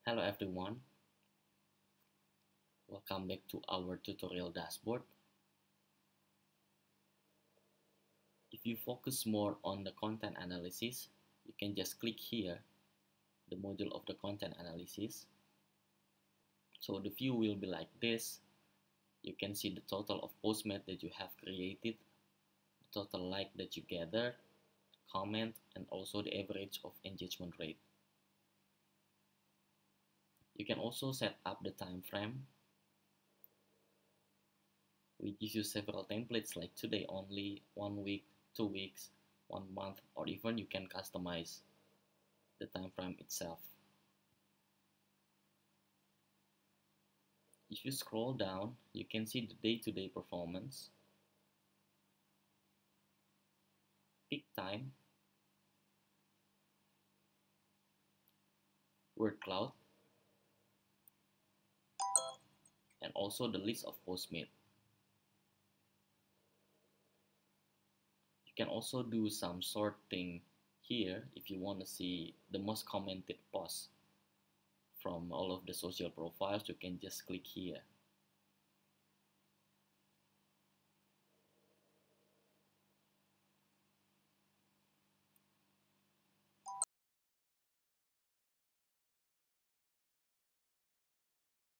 Hello everyone, welcome back to our tutorial dashboard. If you focus more on the content analysis, you can just click here, the module of the content analysis. So the view will be like this. You can see the total of postmate that you have created, the total like that you gathered, comment, and also the average of engagement rate. You can also set up the time frame. We give you several templates like today only, 1 week, 2 weeks, 1 month, or even you can customize the time frame itself. If you scroll down, you can see the day-to-day performance, peak time, word cloud, and also the list of postmate. You can also do some sorting here if you want to see the most commented posts from all of the social profiles. You can just click here